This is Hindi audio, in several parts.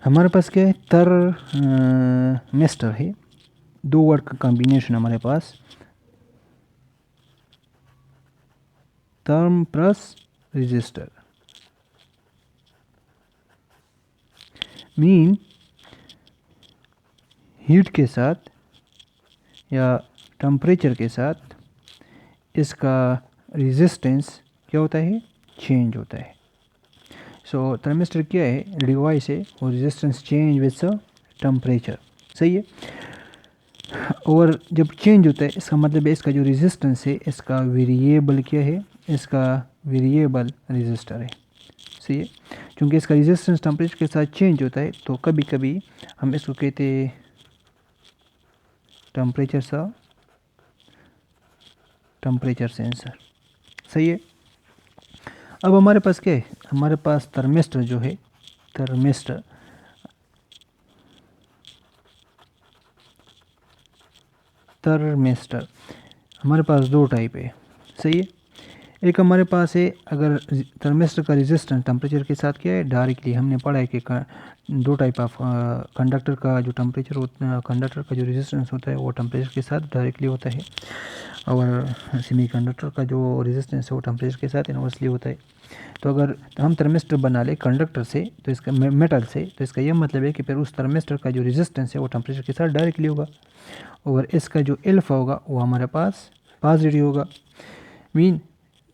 हमारे पास क्या है, थर्मिस्टर है, दो वर्ड का कॉम्बिनेशन हमारे पास, therm plus register, mean heat के साथ या टेम्परेचर के साथ इसका रेजिस्टेंस क्या होता है, चेंज होता है। सो थर्मिस्टर क्या है, डिवाइस है और रेजिस्टेंस चेंज विद टेम्परेचर, सही है। और जब चेंज होता है इसका मतलब है इसका जो रेजिस्टेंस है इसका वेरिएबल क्या है, इसका वेरिएबल रेजिस्टर है, सही है। क्योंकि इसका रेजिस्टेंस टेम्परेचर के साथ चेंज होता है तो कभी कभी हम इसको कहते हैं टेम्परेचर सेंसर, सही है। अब हमारे पास क्या है, हमारे पास थर्मिस्टर जो है, थर्मिस्टर हमारे पास दो टाइप है, सही है। एक हमारे पास है, अगर थर्मिस्टर का रेजिस्टेंस टेम्परेचर के साथ क्या है, डायरेक्टली हमने पढ़ा है कि दो टाइप ऑफ कंडक्टर का जो टेम्परेचर होता, कंडक्टर का जो रेजिस्टेंस होता है वो टेम्परेचर के साथ डायरेक्टली होता है, और सेमी कंडक्टर का जो रेजिस्टेंस है वो टेम्परेचर के साथ इनवर्सली होता है। तो अगर हम थर्मिस्टर बना ले कंडक्टर से, तो इसका मेटल से, तो इसका यह मतलब है कि फिर उस थर्मिस्टर का जो रेजिस्टेंस है वो टेम्परेचर के साथ डायरेक्टली होगा, और इसका जो एल्फा होगा वो हमारे पास पॉजिटिव होगा। मीन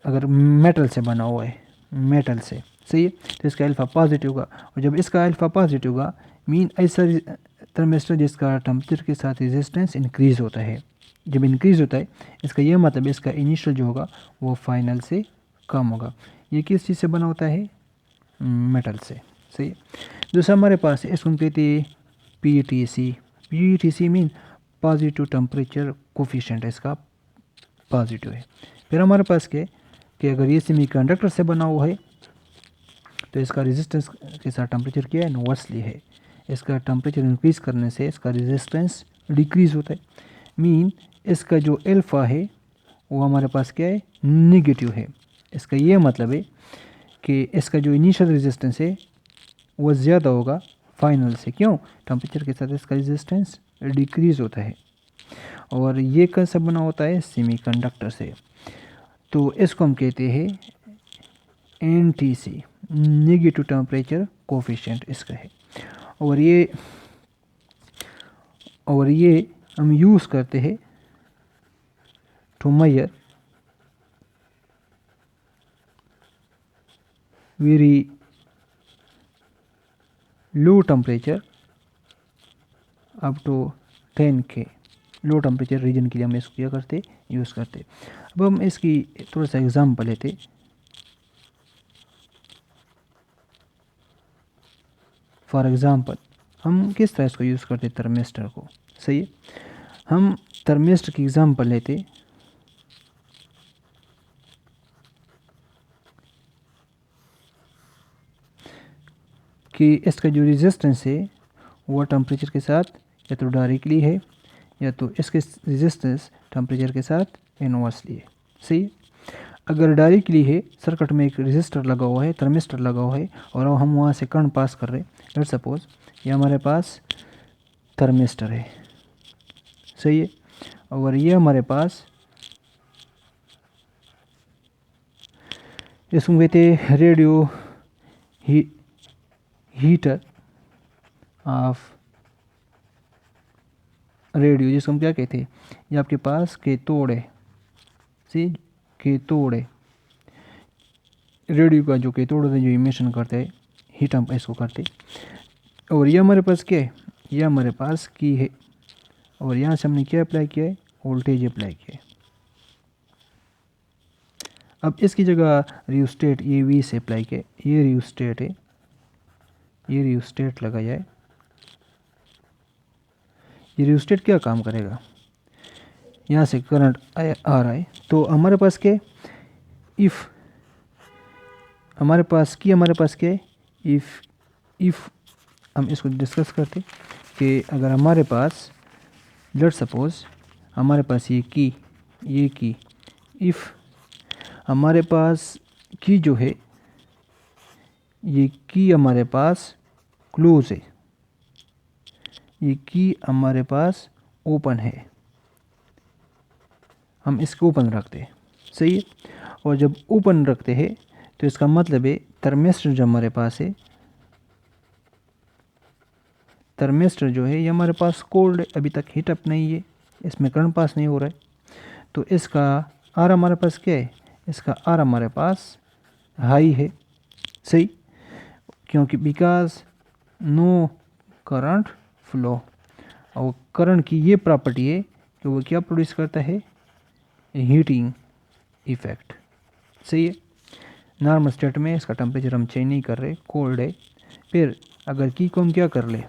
अगर मेटल से बना हुआ है, मेटल से, सही है, तो इसका अल्फ़ा पॉजिटिव होगा, और जब इसका अल्फ़ा पॉजिटिव होगा मीन ऐसा थर्मिस्टर जिसका टेम्परेचर के साथ रेजिस्टेंस इंक्रीज़ होता है। जब इंक्रीज़ होता है इसका यह मतलब इसका इनिशियल जो होगा वो फाइनल से कम होगा। ये किस चीज़ से बना होता है, मेटल से, सही है। दूसरा हमारे पास है, इसको हम कहते हैं P T C mean positive temperature coefficient, इसका पॉजिटिव है। फिर हमारे पास क्या है कि अगर ये सेमी कंडक्टर से बना हुआ है तो इसका रेजिस्टेंस के साथ टेम्परेचर क्या है, इनवर्सली है, इसका टेम्परेचर इंक्रीज़ करने से इसका रेजिस्टेंस डिक्रीज़ होता है। मीन इसका जो एल्फा है वो हमारे पास क्या है, नेगेटिव है। इसका ये मतलब है कि इसका जो इनिशियल रेजिस्टेंस है वो ज़्यादा होगा फाइनल से, क्यों, टेम्परेचर के साथ इसका रेजिस्टेंस डिक्रीज़ होता है। और ये कैसे बना होता है, सेमी कंडक्टर से, तो इसको हम कहते हैं NTC, नेगेटिव टेम्परेचर कोफिशिएंट इसका है। और ये हम यूज़ करते हैं to measure very low temperature up to 10K, low temperature region के लिए हम इसको क्या करते, यूज़ करते। अब हम इसकी थोड़ा सा एग्जांपल लेते। फॉर एग्ज़ाम्पल हम किस तरह इसको यूज़ करते थर्मिस्टर को, सही है। हम थर्मिस्टर की एग्जांपल लेते, कि इसका जो रेजिस्टेंस है वो टेम्परेचर के साथ या तो डायरेक्टली है या तो इसके रेजिस्टेंस टेम्परेचर के साथ इनवर्सली है, सही। अगर डायरेक्टली है, सर्किट में एक रेजिस्टर लगा हुआ है, थर्मिस्टर लगा हुआ है, और हम वहाँ से करंट पास कर रहे हैं, लेट्स सपोज ये हमारे पास थर्मिस्टर है, सही है, और ये हमारे पास इसको कहते हैं रेडियो हीटर ऑफ रेडियो, जिसको हम क्या कहते हैं, ये आपके पास कैथोड है, सी कैथोड है, रेडियो का जो कैथोड है जो इमिशन करते हैं, हीट हम इसको करते हैं। और ये हमारे पास क्या है, ये हमारे पास की है, और यहाँ से हमने क्या अप्लाई किया है, वोल्टेज अप्लाई किया है। अब इसकी जगह रियोस्टेट ये वी से अप्लाई किया, ये रियोस्टेट है, ये रियोस्टेट लगा जाए। ये रियोस्टेट क्या काम करेगा, यहाँ से करंट आ रहा है, तो हमारे पास क्या है, इफ़ हमारे पास क्या है, इफ़ हम इसको डिस्कस करते कि अगर हमारे पास लेट्स सपोज हमारे पास ये की इफ़ हमारे पास की जो है, ये की हमारे पास क्लोज है, ये की हमारे पास ओपन है, हम इसको ओपन रखते हैं, सही है। और जब ओपन रखते हैं तो इसका मतलब है थर्मिस्टर जो हमारे पास है, थर्मिस्टर जो है ये हमारे पास कोल्ड है, अभी तक हीट अप नहीं है, इसमें करंट पास नहीं हो रहा है। तो इसका आर हमारे पास क्या है, इसका आर हमारे पास हाई है, सही, क्योंकि बिकॉज नो करंट फ्लो। और करंट की ये प्रॉपर्टी है कि वो क्या प्रोड्यूस करता है, हीटिंग इफेक्ट, सही है। नॉर्मल स्टेट में इसका टेम्परेचर हम चेंज नहीं कर रहे, कोल्ड है। फिर अगर की को हम क्या कर ले,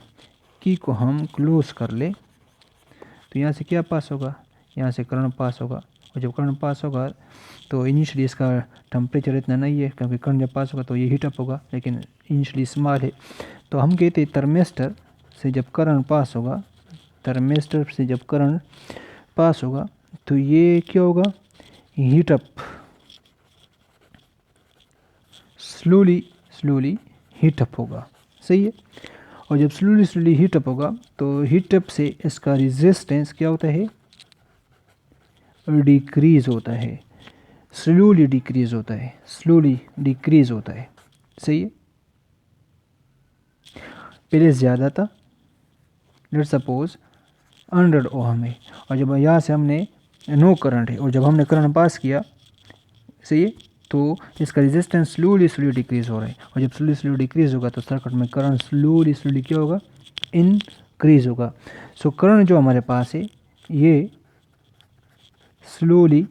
की को हम क्लोज कर ले, तो यहाँ से क्या पास होगा, यहाँ से करंट पास होगा। और जब करंट पास होगा तो इनिशियली इसका टेम्परेचर इतना नहीं है, क्योंकि करंट जब पास होगा तो ये हीटअप होगा, लेकिन इनिशियली स्मॉल है। तो हम कहते हैं थर्मिस्टर से जब करंट पास होगा, थर्मिस्टर से जब करंट पास होगा तो ये क्या होगा, हीटअप, स्लोली हीटअप होगा, सही है। और जब स्लोली हीटअप होगा तो हीटअप से इसका रेजिस्टेंस क्या होता है, डिक्रीज होता है, स्लोली डिक्रीज होता है, स्लोली डिक्रीज होता है, सही है। पहले ज़्यादा था, लेट्स सपोज 100 ओहम है, और जब यहाँ से हमने नो करंट है और जब हमने करंट पास किया, सही है, तो इसका रेजिस्टेंस स्लोली डिक्रीज हो रहा है। और जब स्लोली डिक्रीज होगा तो सर्किट में करंट स्लोली क्या होगा, इनक्रीज होगा। सो करंट जो हमारे पास है ये स्लोली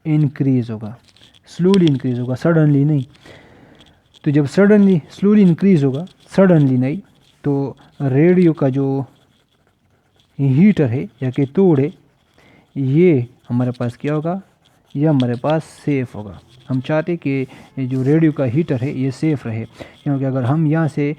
इंक्रीज होगा, स्लोली इंक्रीज होगा, सडनली नहीं। तो जब सडनली स्लोली इंक्रीज होगा, सडनली नहीं, तो रेडियो का जो हीटर है या कैथोड है ये हमारे पास क्या होगा, ये हमारे पास सेफ़ होगा। हम चाहते कि ये जो रेडियो का हीटर है ये सेफ़ रहे, क्योंकि अगर हम यहाँ से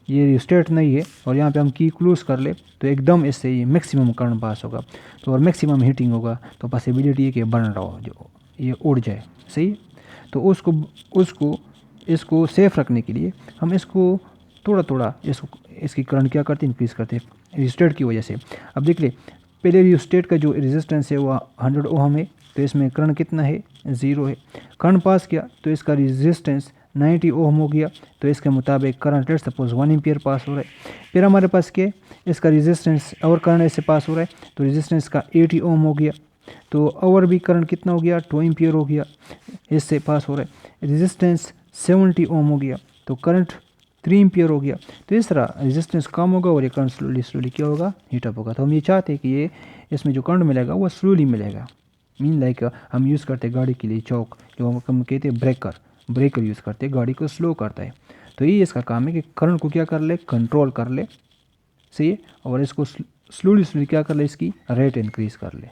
ये स्टेट नहीं है और यहाँ पे हम की क्लोज कर ले तो एकदम इससे ये मैक्सिमम करंट पास होगा, तो और मैक्सिमम हीटिंग होगा, तो पॉसिबिलिटी है कि बर्न हो, जो ये उड़ जाए, सही। तो उसको इसको सेफ रखने के लिए हम इसको थोड़ा इसकी करंट क्या करते हैं, इंक्रीज़ करते हैं रिस्टेट की वजह से। अब देख ले, पहले रिस्टेट का जो रेजिस्टेंस है वो 100 ओहम है, तो इसमें करंट कितना है, 0 है। करंट पास किया तो इसका रेजिस्टेंस 90 ओहम हो गया, तो इसके मुताबिक करंट लेट्स सपोज 1 एम्पियर पास हो रहा है। फिर हमारे पास क्या है, इसका रेजिस्टेंस और करंट ऐसे पास हो रहा है, तो रेजिस्टेंस का 80 ओहम हो गया, तो और भी करंट कितना हो गया, 2 एम्पियर हो गया, इससे पास हो रहा है। रेजिस्टेंस 70 ओम हो गया, तो करंट 3 एम्पियर हो गया। तो इस तरह रेजिस्टेंस कम होगा और ये करंट स्लोली क्या होगा, हीटअप होगा। तो हम ये चाहते हैं कि ये इसमें जो करंट मिलेगा वो स्लोली मिलेगा। मीन लाइक हम यूज़ करते हैं गाड़ी के लिए चौक, जो हम कहते हैं ब्रेकर यूज़ करते हैं, गाड़ी को स्लो करता है। तो ये इसका काम है कि करंट को क्या कर ले, कंट्रोल कर ले, सही है, और इसको स्लोली क्या कर ले, इसकी रेट इंक्रीज़ कर ले।